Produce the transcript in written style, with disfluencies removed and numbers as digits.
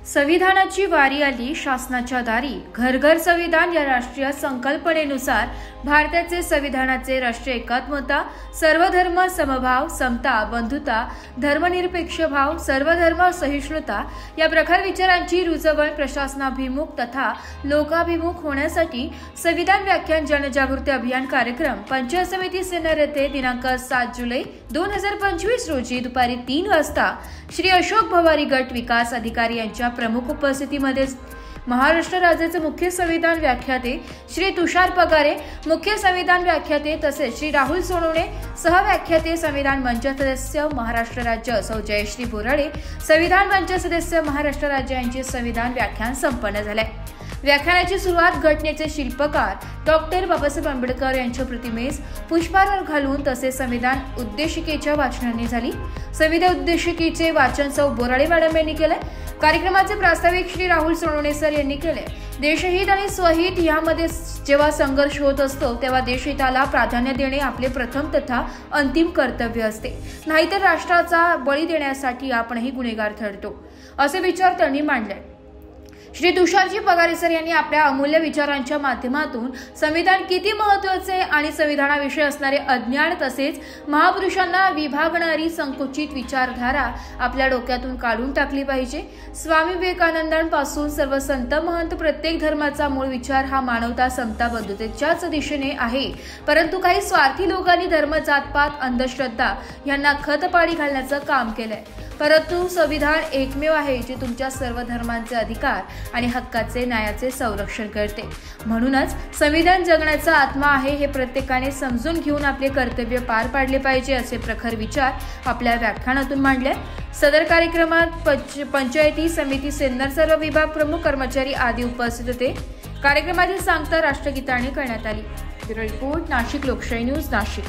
संविधानाची वारी आली शासनाच्या दारी। घर घर संविधान या राष्ट्रीय संकल्पनेनुसार भारताचे संविधानाचे राष्ट्रीय एकात्मता, सर्वधर्म समभाव, समता, बंधुता, धर्मनिरपेक्ष भाव, सर्वधर्म सहिष्णुता या प्रखर विचारांची रुजवण प्रशासनाभिमुख तथा लोकाभिमुख होण्यासाठी संविधान व्याख्यान जनजागृती अभियान कार्यक्रम पंचायत समिती सिन्नर येथे दिनांक 7 जुलै 2025 रोजी दुपारी 3 वाजता श्री अशोक भवारी गट विकास अधिकारी यांच्या प्रमुख उपस्थितीमध्ये महाराष्ट्र राज्याचे मुख्य संविधान व्याख्याते श्री तुषार पगारे, मुख्य संविधान व्याख्याते तसेच श्री राहुल सोनवणे, सहव्याख्याते संविधान मंच सदस्य महाराष्ट्र राज्य सौ जयश्री बोराडे, संविधान मंच सदस्य महाराष्ट्र राज्य यांचे संविधान व्याख्यान संपन्न झाले। व्याख्यानाची सुरुवात घटनेचे शिल्पकार डॉक्टर बाबासाहेब आंबेडकर यांच्या प्रतिमेस पुष्पहार घालून तसेच संविधान उद्देशिकेच्या वाचनाने झाली। संविधान उद्देशिकेचे वाचन सौ बोराडे मॅडम यांनी केले। कार्यक्रमाचे प्रास्ताविक श्री राहुल सोनवणे सर यांनी केले। देशहित आणि स्वहित यामध्ये जेव्हा संघर्ष होत असतो तेव्हा देशहिताला प्राधान्य देणे आपले प्रथम तथा अंतिम कर्तव्य असते, नाहीतर राष्ट्राचा बळी देण्यासाठी आपणही गुन्हेगार ठरतो, असे विचार त्यांनी मांडले। श्री तुषारजी पगारे सर यांनी आपल्या अमूल्य विचारांच्या माध्यमातून संविधान किती महत्त्वाचे आणि संविधानाविषयी असणारे अज्ञान तसेच महापुरुषांना विभागणारी संकुचित विचारधारा आपल्या डोक्यातून काढून टाकली पाहिजे। स्वामी विवेकानंदांपासून सर्व संत महंत प्रत्येक धर्माचा मूळ विचार हा मानवता, समता, बंधुतेच्याच दिशेने आहे, परंतु काही स्वार्थी लोकांनी धर्म, जातपात, अंधश्रद्धा यांना खतपाणी घालण्याचं काम केलंय। परंतु संविधान एकमेव आहे जे तुमच्या सर्व धर्मांचे अधिकार आणि हक्काचे न्यायाचे संरक्षण करते। म्हणूनच संविधान जगण्याचा आत्मा आहे हे प्रत्येकाने समजून घेऊन आपले कर्तव्य पार पाडले पाहिजे, असे प्रखर विचार आपल्या व्याख्यानातून मांडले। सदर कार्यक्रमात पंचायती समिती सिन्नर सर्व विभाग प्रमुख, कर्मचारी आदी उपस्थित होते। कार्यक्रमाची सांगता राष्ट्रगीताने करण्यात आली। ब्युरो रिपोर्ट, नाशिक लोकशाही न्यूज, नाशिक।